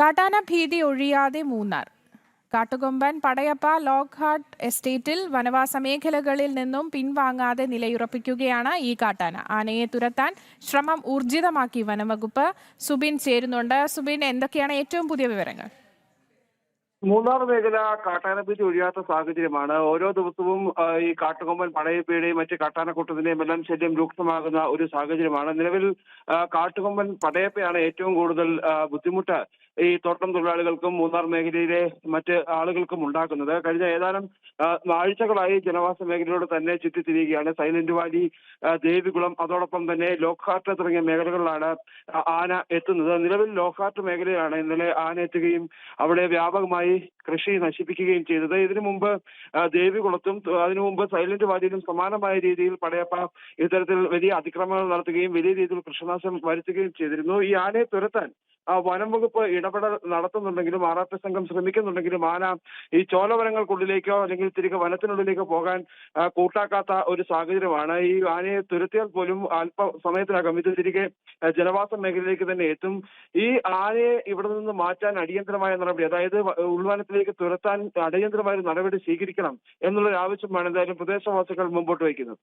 കാട്ടാന ഭീതി ഒഴിയാതെ മൂന്നാർ. കാട്ടുകൊമ്പൻ പടയപ്പ ലോക്ക്ഹാർട്ട് എസ്റ്റേറ്റിൽ വനവാസ മേഖലകളിൽ നിന്നും പിൻവാങ്ങാതെ നിലയുറപ്പിക്കുകയാണ് ഈ കാട്ടാന. ആനയെ തുരത്താൻ ശ്രമം ഊർജിതമാക്കി വനംവകുപ്പ്. സുബിൻ ചേരുന്നുണ്ട്. സുബിൻ, എന്തൊക്കെയാണ് ഏറ്റവും പുതിയ വിവരങ്ങൾ? മൂന്നാർ മേഖല കാട്ടാനഭീതി ഒഴിയാത്ത സാഹചര്യമാണ്. ഓരോ ദിവസവും ഈ കാട്ടുകൊമ്പൻ പടയപ്പയുടെയും മറ്റ് കാട്ടാനക്കൂട്ടത്തിന്റെയും എല്ലാം ശല്യം രൂക്ഷമാകുന്ന ഒരു സാഹചര്യമാണ്. നിലവിൽ കാട്ടുകൊമ്പൻ പടയപ്പയാണ് ഏറ്റവും കൂടുതൽ ബുദ്ധിമുട്ട് ഈ തോട്ടം തൊഴിലാളികൾക്കും മൂന്നാർ മേഖലയിലെ മറ്റ് ആളുകൾക്കും ഉണ്ടാക്കുന്നത്. കഴിഞ്ഞ ഏതാനും ആഴ്ചകളായി ജനവാസ മേഖലയോട് തന്നെ ചുറ്റിത്തിരിയുകയാണ്. സൈലന്റ് വാലി, ദേവികുളം, അതോടൊപ്പം തന്നെ ലോക്ക്ഹാർട്ട് തുടങ്ങിയ മേഖലകളിലാണ് ആന എത്തുന്നത്. നിലവിൽ ലോക്ക്ഹാർട്ട് മേഖലയിലാണ് ഇന്നലെ ആന എത്തുകയും അവിടെ വ്യാപകമായി കൃഷി നശിപ്പിക്കുകയും ചെയ്തത്. ഇതിനു മുമ്പ് ദേവികുളത്തും അതിനു മുമ്പ് സൈലന്റ് വാലിയിലും സമാനമായ രീതിയിൽ പടയപ്പ ഇത്തരത്തിൽ വലിയ അതിക്രമങ്ങൾ നടത്തുകയും വലിയ രീതിയിൽ കൃഷിനാശം വരുത്തുകയും ചെയ്തിരുന്നു. ഈ ആനയെ തുരത്താൻ വനം വകുപ്പ് ഇടപെടൽ നടത്തുന്നുണ്ടെങ്കിലും RRP സംഘം ശ്രമിക്കുന്നുണ്ടെങ്കിലും ആന ഈ ചോലവനങ്ങൾക്കുള്ളിലേക്കോ അല്ലെങ്കിൽ തിരികെ വനത്തിനുള്ളിലേക്കോ പോകാൻ കൂട്ടാക്കാത്ത ഒരു സാഹചര്യമാണ്. ഈ ആനയെ തുരത്തിയാൽ പോലും അല്പ സമയത്തിനകം ഇത് തിരികെ ജനവാസ മേഖലയിലേക്ക് തന്നെ എത്തും. ഈ ആനയെ ഇവിടെ നിന്ന് മാറ്റാൻ അടിയന്തരമായ നടപടി, അതായത് ഉൾവനത്തിലേക്ക് തുരത്താൻ അടിയന്തരമായ ഒരു നടപടി സ്വീകരിക്കണം എന്നുള്ളൊരു ആവശ്യമാണ് എന്തായാലും പ്രദേശവാസികൾ മുമ്പോട്ട് വയ്ക്കുന്നത്.